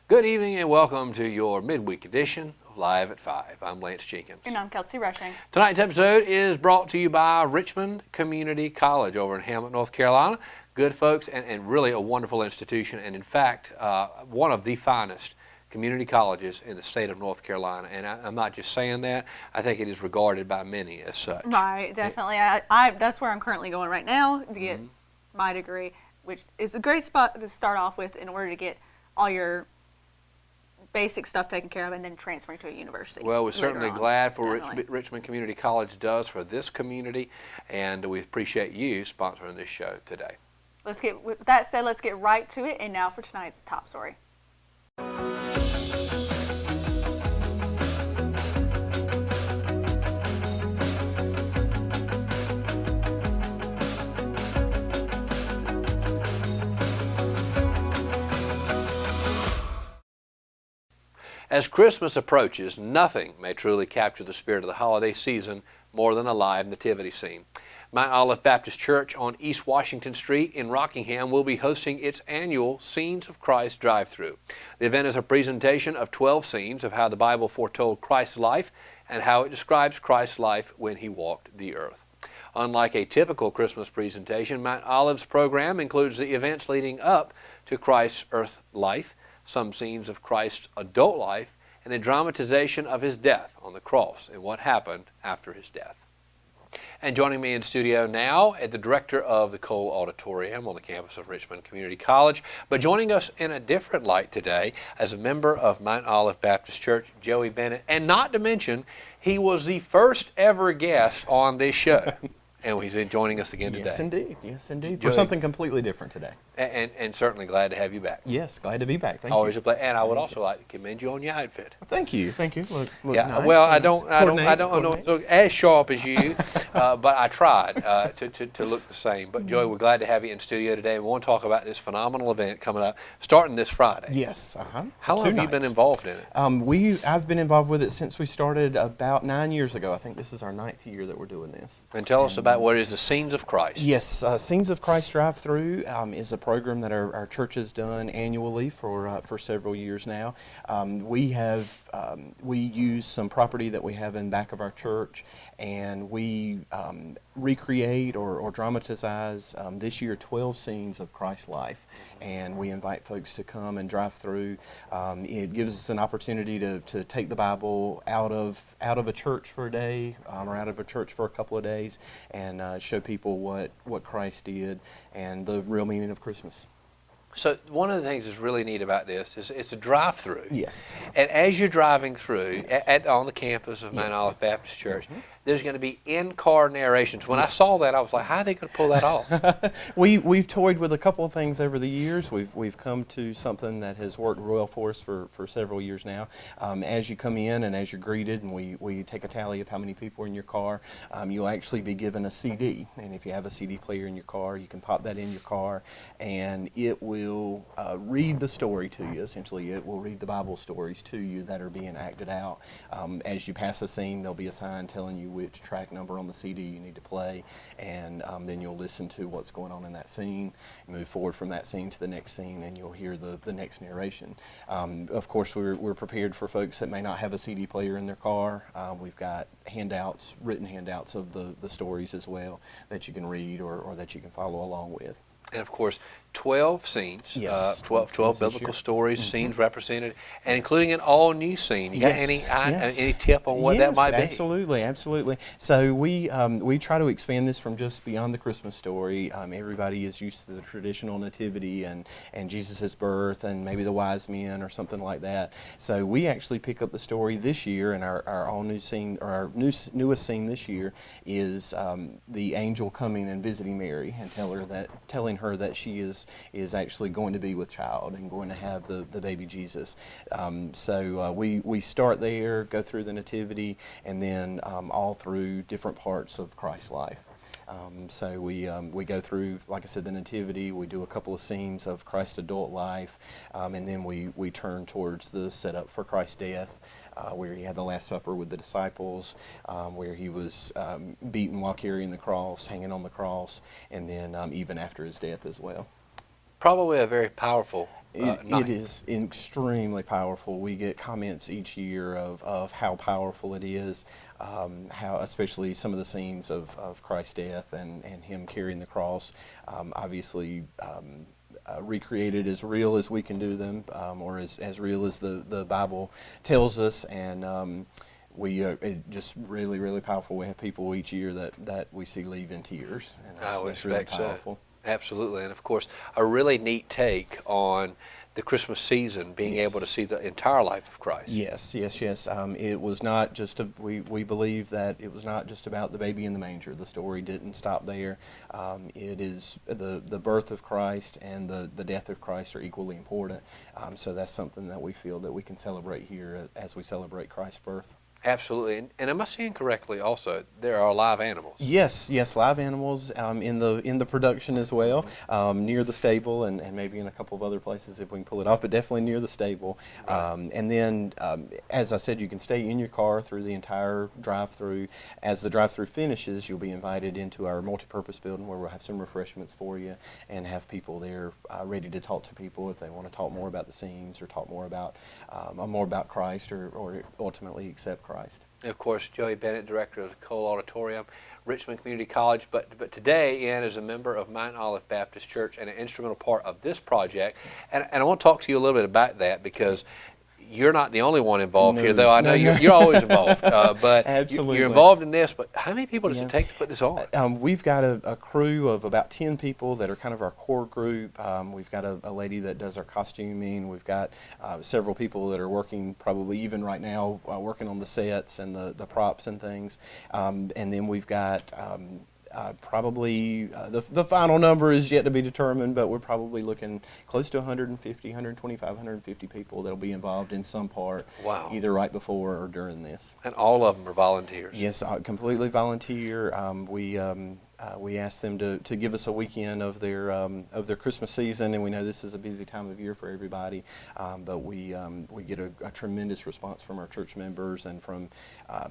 Good evening and welcome to your midweek edition of Live at 5. I'm Lance Jenkins. And I'm Kelsey Rushing. Tonight's episode is brought to you by Richmond Community College over in Hamlet, North Carolina. Good folks and really a wonderful institution, and in fact, one of the finest community colleges in the state of North Carolina. And I'm not just saying that, I think it is regarded by many as such. Right, definitely. That's where I'm currently going right now to get my degree, which is a great spot to start off with in order to get all your basic stuff taken care of and then transferring to a university. Well, we're certainly glad for Definitely. Richmond Community College does for this community, and we appreciate you sponsoring this show today. With that said, let's get right to it. And now for tonight's top story. As Christmas approaches, nothing may truly capture the spirit of the holiday season more than a live nativity scene. Mount Olive Baptist Church on East Washington Street in Rockingham will be hosting its annual Scenes of Christ drive-thru. The event is a presentation of 12 scenes of how the Bible foretold Christ's life and how it describes Christ's life when he walked the earth. Unlike a typical Christmas presentation, Mount Olive's program includes the events leading up to Christ's earth life, some scenes of Christ's adult life, and a dramatization of his death on the cross and what happened after his death. And joining me in studio now is the director of the Cole Auditorium on the campus of Richmond Community College, but joining us in a different light today as a member of Mount Olive Baptist Church, Joey Bennett, and not to mention, he was the first ever guest on this show. And he's joining us again today. Yes, indeed. Yes, indeed. Joey, For something completely different today. And certainly glad to have you back. Yes, glad to be back. Thank Always you. a pleasure. And I would also like to commend you on your outfit. Thank you. Thank you. Look Yeah. nice. Well, I Coordinate. don't look as sharp as you, but I tried to look the same. But Joey, we're glad to have you in studio today, and we want to talk about this phenomenal event coming up, starting this Friday. Yes. How long have you been involved in it? I've been involved with it since we started about 9 years ago. I think this is our 9th year that we're doing this. And tell us about what is the Scenes of Christ. Yes, Scenes of Christ Drive-Thru is a program that our church has done annually for several years now. We use some property that we have in back of our church, and we recreate or dramatize this year 12 scenes of Christ's life, and we invite folks to come and drive through. It gives us an opportunity to take the Bible out of a church for a day or out of a church for a couple of days and show people what Christ did and the real meaning of Christmas. So one of the things that's really neat about this is it's a drive-through. Yes. And as you're driving through on the campus of Mount Yes. Olive Baptist Church, there's going to be in-car narrations. When I saw that, I was like, how are they going to pull that off? We've toyed with a couple of things over the years. We've come to something that has worked well for us for several years now. As you come in and as you're greeted, and we take a tally of how many people are in your car, you'll actually be given a CD. And if you have a CD player in your car, you can pop that in your car, and it will read the story to you. Essentially, it will read the Bible stories to you that are being acted out. As you pass a scene, there'll be a sign telling you which track number on the CD you need to play, and then you'll listen to what's going on in that scene, move forward from that scene to the next scene, and you'll hear the next narration. Of course, we're prepared for folks that may not have a CD player in their car. We've got written handouts of the stories as well that you can read or that you can follow along with. And of course, 12 scenes, Yes, 12 scenes this biblical year. stories, scenes represented, and including an all-new scene. You got Yes. any tip on what that might be? Absolutely. So we try to expand this from just beyond the Christmas story. Everybody is used to the traditional nativity and Jesus' birth and maybe the wise men or something like that. So we actually pick up the story this year, and our all-new scene, or our newest scene this year is the angel coming and visiting Mary and telling her that she is actually going to be with child and going to have the baby Jesus. So we start there, go through the nativity, and then all through different parts of Christ's life. So we go through, like I said, the nativity. We do a couple of scenes of Christ's adult life, and then we turn towards the setup for Christ's death, where he had the Last Supper with the disciples, where he was beaten while carrying the cross, hanging on the cross, and then even after his death as well. Probably a very powerful night. It is extremely powerful. We get comments each year of how powerful it is, how especially some of the scenes of Christ's death and him carrying the cross, obviously recreated as real as we can do them, or as real as the Bible tells us. And it just really, really powerful. We have people each year that we see leave in tears. And I would that's really expect powerful. so. Absolutely. And of course, a really neat take on the Christmas season, being Yes. able to see the entire life of Christ. Yes. It was not just we believe that it was not just about the baby in the manger. The story didn't stop there. It is the birth of Christ and the death of Christ are equally important. So that's something that we feel that we can celebrate here as we celebrate Christ's birth. Absolutely. And am I seeing correctly also, there are live animals? Yes, live animals in the production as well, near the stable and maybe in a couple of other places if we can pull it off, but definitely near the stable. Right. And then, as I said, you can stay in your car through the entire drive-through. As the drive-through finishes, you'll be invited into our multipurpose building where we'll have some refreshments for you and have people there ready to talk to people if they want to talk more about the scenes or talk more about Christ or ultimately accept Christ. Of course, Joey Bennett, director of the Cole Auditorium, Richmond Community College, but today Ian is a member of Mount Olive Baptist Church and an instrumental part of this project. And I want to talk to you a little bit about that because you're not the only one involved here, though I know you're always involved. But Absolutely. you're involved in this, but how many people does Yeah. it take to put this on? We've got a crew of about 10 people that are kind of our core group. We've got a lady that does our costuming. We've got several people that are working probably even right now, working on the sets and the props and things. And then we've got probably the final number is yet to be determined, but we're probably looking close to 150, 125, 150 people that'll be involved in some part, Wow. either right before or during this. And all of them are volunteers. Yes, completely volunteer. We asked them to give us a weekend of their Christmas season, and we know this is a busy time of year for everybody. But we get a tremendous response from our church members and from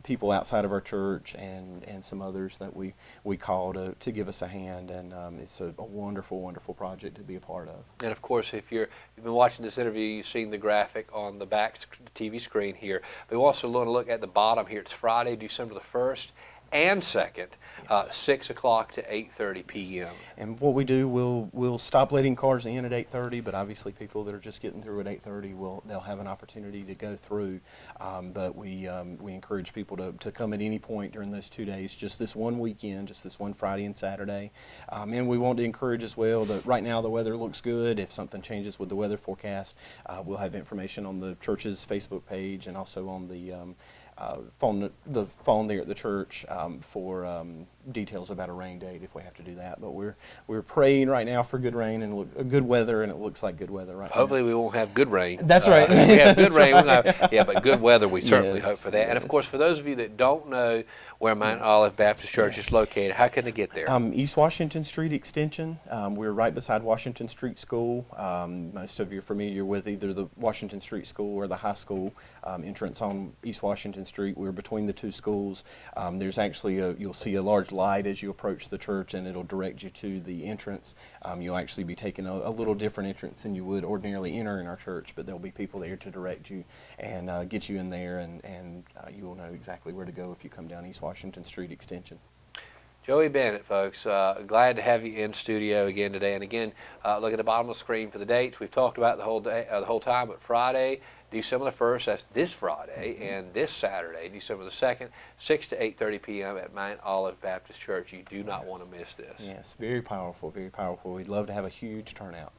people outside of our church and some others that we call to give us a hand. And it's a wonderful, wonderful project to be a part of. And of course, if you've been watching this interview, you've seen the graphic on the back TV screen here. But we also want to look at the bottom here. It's Friday, December the 1st and 2nd, 6 o'clock to 8:30 p.m. And what we do, we'll stop letting cars in at 8:30, but obviously people that are just getting through at 8:30, they'll have an opportunity to go through. But we encourage people to come at any point during those 2 days, just this one weekend, just this one Friday and Saturday. And we want to encourage as well that right now the weather looks good. If something changes with the weather forecast, we'll have information on the church's Facebook page and also on the phone there at the church for details about a rain date if we have to do that. But we're praying right now for good rain and good weather, and it looks like good weather right now. Hopefully we won't have good rain. That's right. If we have good That's rain, right. but good weather, we certainly Yes, hope for that. And of course, for those of you that don't know where Mount Olive Baptist Church is located, how can they get there? East Washington Street Extension. We're right beside Washington Street School. Most of you are familiar with either the Washington Street School or the high school entrance on East Washington Street. We're between the two schools. There's actually you'll see a large light as you approach the church, and it'll direct you to the entrance. You'll actually be taking a little different entrance than you would ordinarily enter in our church, but there'll be people there to direct you and get you in there, and you will know exactly where to go if you come down East Washington Street Extension. Joey Bennett, folks, glad to have you in studio again today. And again, look at the bottom of the screen for the dates. We've talked about the whole time, but Friday, December the 1st, that's this Friday, and this Saturday, December the 2nd, 6 to 8:30 p.m. at Mount Olive Baptist Church. You do not want to miss this. Yes, very powerful, very powerful. We'd love to have a huge turnout.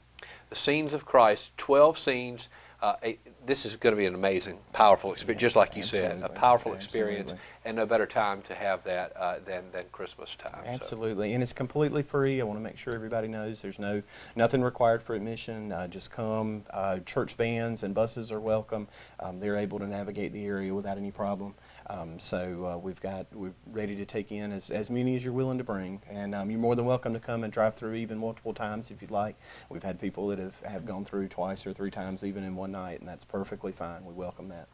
The scenes of Christ, 12 scenes. This is going to be an amazing, powerful experience, Yes, just like you said, a absolutely, powerful experience, absolutely. and no better time to have that than Christmas time. So. Absolutely, and it's completely free. I want to make sure everybody knows there's nothing required for admission. Just come. Church vans and buses are welcome. They're able to navigate the area without any problem. So we're ready to take in as many as you're willing to bring, and you're more than welcome to come and drive through even multiple times if you'd like. We've had people that have gone through twice or three times even in one night, and that's perfectly fine. We welcome that.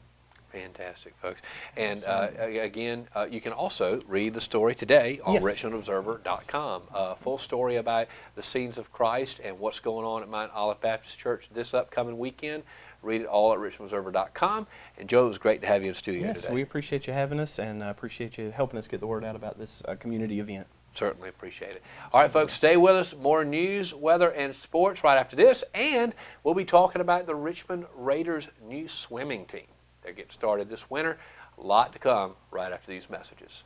Fantastic, folks. And again, you can also read the story today on Yes. richmondobserver.com. Full story about the scenes of Christ and what's going on at Mount Olive Baptist Church this upcoming weekend. Read it all at richmondobserver.com. And Joe, it was great to have you in studio Yes, today. we appreciate you having us, and appreciate you helping us get the word out about this community event. Certainly appreciate it. All right, folks, stay with us. More news, weather, and sports right after this. And we'll be talking about the Richmond Raiders' new swimming team. They're getting started this winter. A lot to come right after these messages.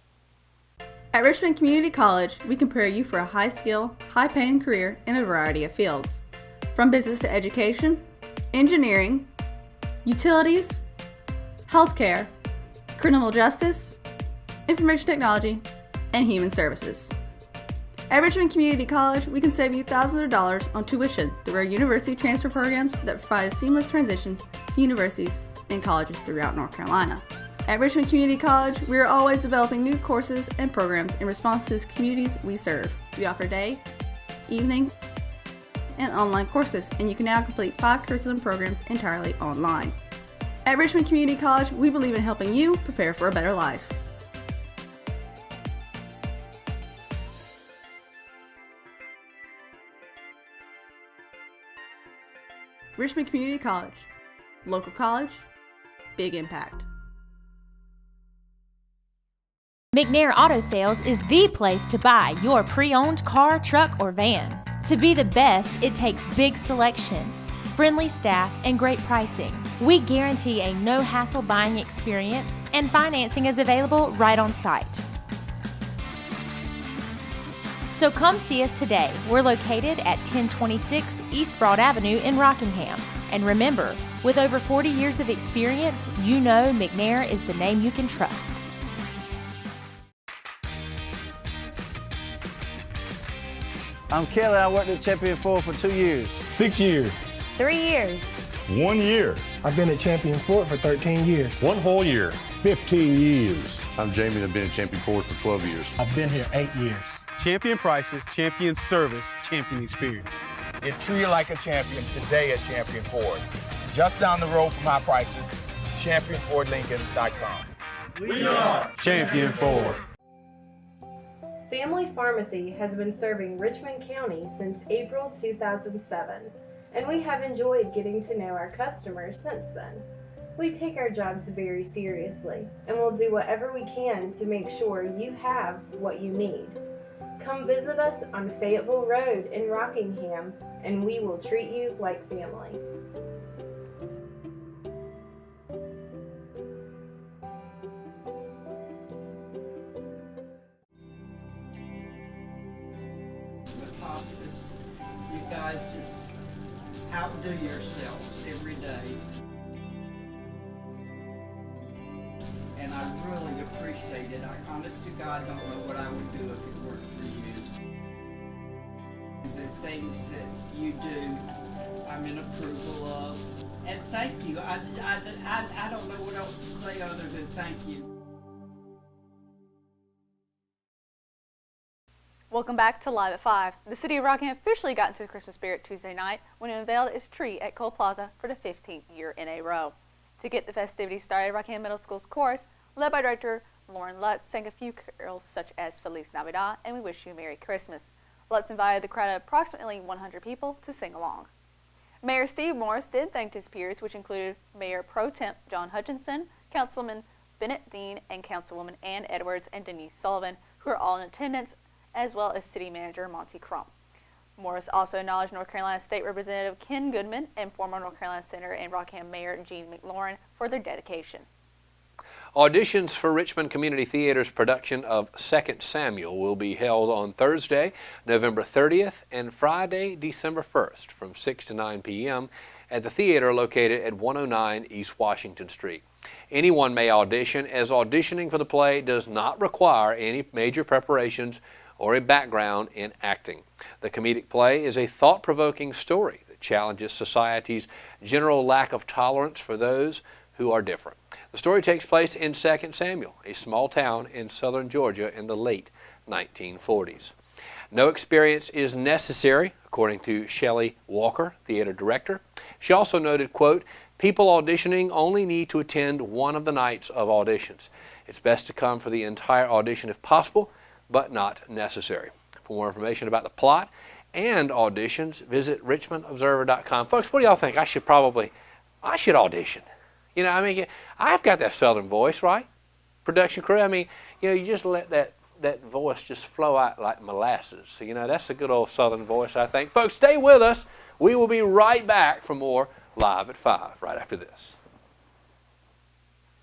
At Richmond Community College, we can prepare you for a high-skill, high-paying career in a variety of fields. From business to education, engineering, utilities, healthcare, criminal justice, information technology, and human services. At Richmond Community College, we can save you thousands of dollars on tuition through our university transfer programs that provide a seamless transition to universities and colleges throughout North Carolina. At Richmond Community College, we are always developing new courses and programs in response to the communities we serve. We offer day, evening, and online courses, and you can now complete 5 curriculum programs entirely online. At Richmond Community College, we believe in helping you prepare for a better life. Richmond Community College. Local college, big impact. McNair Auto Sales is the place to buy your pre-owned car, truck, or van. To be the best, it takes big selection, friendly staff, and great pricing. We guarantee a no-hassle buying experience, and financing is available right on site. So come see us today. We're located at 1026 East Broad Avenue in Rockingham. And remember, with over 40 years of experience, you know McNair is the name you can trust. I'm Kelly. I worked at Champion Ford for 2 years. 6 years. 3 years. 1 year. I've been at Champion Ford for 13 years. 1 whole year. 15 years. I'm Jamie and I've been at Champion Ford for 12 years. I've been here 8 years. Champion prices, champion service, champion experience. Get treated like a champion today at Champion Ford. Just down the road from our prices, championfordlincoln.com. We are Champion Ford. Family Pharmacy has been serving Richmond County since April 2007, and we have enjoyed getting to know our customers since then. We take our jobs very seriously, and will do whatever we can to make sure you have what you need. Come visit us on Fayetteville Road in Rockingham, and we will treat you like family. With hospice, you guys just outdo yourselves every day. And I really appreciate it. I honest to God don't know what I would do if it weren't for you. The things that you do, I'm in approval of. And thank you. I don't know what else to say other than thank you. Welcome back to Live at 5. The city of Rockingham officially got into the Christmas spirit Tuesday night when it unveiled its tree at Cole Plaza for the 15th year in a row. To get the festivities started, Rockingham Middle School's chorus, led by director Lauren Lutz, sang a few carols such as Feliz Navidad and We Wish You a Merry Christmas. Lutz invited the crowd of approximately 100 people to sing along. Mayor Steve Morris did thank his peers, which included Mayor Pro Temp John Hutchinson, Councilman Bennett Dean, and Councilwoman Ann Edwards and Denise Sullivan, who are all in attendance, as well as City Manager Monty Crump. Morris also acknowledged North Carolina State Representative Ken Goodman and former North Carolina Senator and Rockingham Mayor Gene McLaurin for their dedication. Auditions for Richmond Community Theater's production of 2 Samuel will be held on Thursday, November 30th and Friday, December 1st from 6 to 9 p.m. at the theater located at 109 East Washington Street. Anyone may audition, as auditioning for the play does not require any major preparations or a background in acting. The comedic play is a thought-provoking story that challenges society's general lack of tolerance for those who are different. The story takes place in 2 Samuel, a small town in southern Georgia in the late 1940s. No experience is necessary, according to Shelley Walker, theater director. She also noted, quote, People auditioning only need to attend one of the nights of auditions. It's best to come for the entire audition if possible, but not necessary. For more information about the plot and auditions, visit richmondobserver.com. Folks, what do y'all think? I should audition. You know, I mean, I've got that Southern voice, right? Production crew, I mean, you know, you just let that voice just flow out like molasses. So, you know, that's a good old Southern voice, I think. Folks, stay with us. We will be right back for more Live at 5 right after this.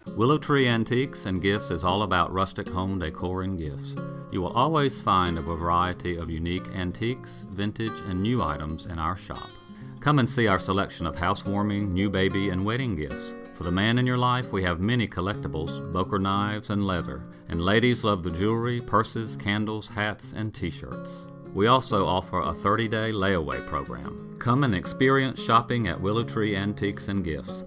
Willow Tree Antiques and Gifts is all about rustic home decor and gifts. You will always find a variety of unique antiques, vintage, and new items in our shop. Come and see our selection of housewarming, new baby, and wedding gifts. For the man in your life, we have many collectibles, Boker knives, and leather. And ladies love the jewelry, purses, candles, hats, and t-shirts. We also offer a 30-day layaway program. Come and experience shopping at Willow Tree Antiques and Gifts.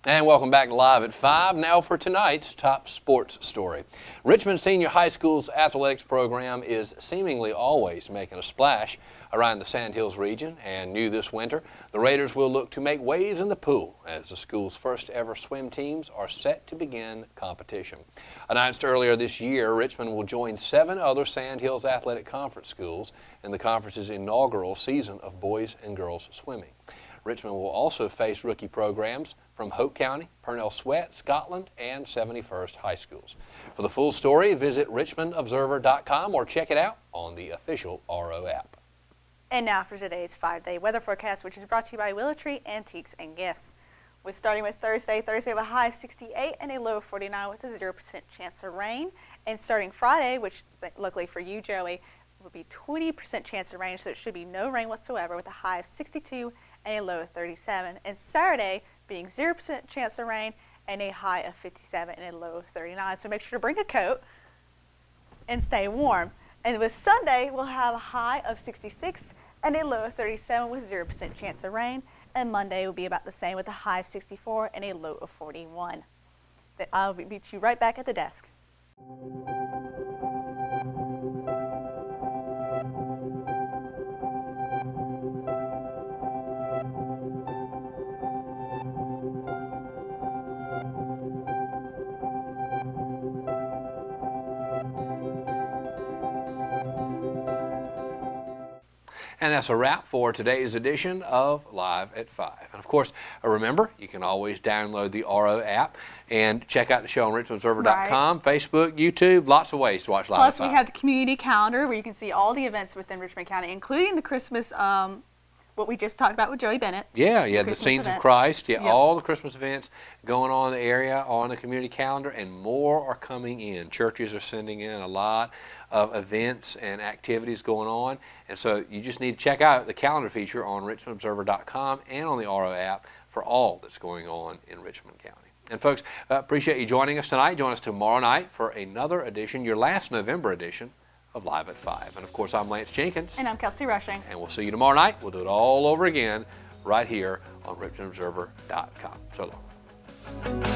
And welcome back to Live at 5. Now for tonight's top sports story. Richmond Senior High School's athletics program is seemingly always making a splash around the Sandhills region, and new this winter, the Raiders will look to make waves in the pool as the school's first ever swim teams are set to begin competition. Announced earlier this year, Richmond will join 7 other Sandhills Athletic Conference schools in the conference's inaugural season of boys and girls swimming. Richmond will also face rookie programs from Hope County, Purnell Sweat, Scotland, and 71st High Schools. For the full story, visit richmondobserver.com or check it out on the official RO app. And now for today's 5-day weather forecast, which is brought to you by Willow Tree Antiques and Gifts. We're starting with Thursday. Thursday with a high of 68 and a low of 49 with a 0% chance of rain. And starting Friday, which luckily for you, Joey, will be 20% chance of rain, so it should be no rain whatsoever with a high of 62 and a low of 37. And Saturday being 0% chance of rain and a high of 57 and a low of 39. So make sure to bring a coat and stay warm. And with Sunday, we'll have a high of 66 and a low of 37 with 0% chance of rain. And Monday will be about the same with a high of 64 and a low of 41. I'll meet you right back at the desk. And that's a wrap for today's edition of Live at 5. And of course, remember, you can always download the RO app and check out the show on richmondobserver.com, Facebook, YouTube, lots of ways to watch Live at 5. Plus, we have the community calendar where you can see all the events within Richmond County, including the Christmas, what we just talked about with Joey Bennett. Yeah, the Scenes of Christ, all the Christmas events going on in the area on the community calendar, and more are coming in. Churches are sending in a lot of events and activities going on, and so you just need to check out the calendar feature on richmondobserver.com and on the RO app for all that's going on in Richmond County. And folks, appreciate you joining us tonight. Join us tomorrow night for another edition, your last November edition of Live at 5. And of course, I'm Lance Jenkins. And I'm Kelsey Rushing. And we'll see you tomorrow night. We'll do it all over again right here on RichmondObserver.com. So long.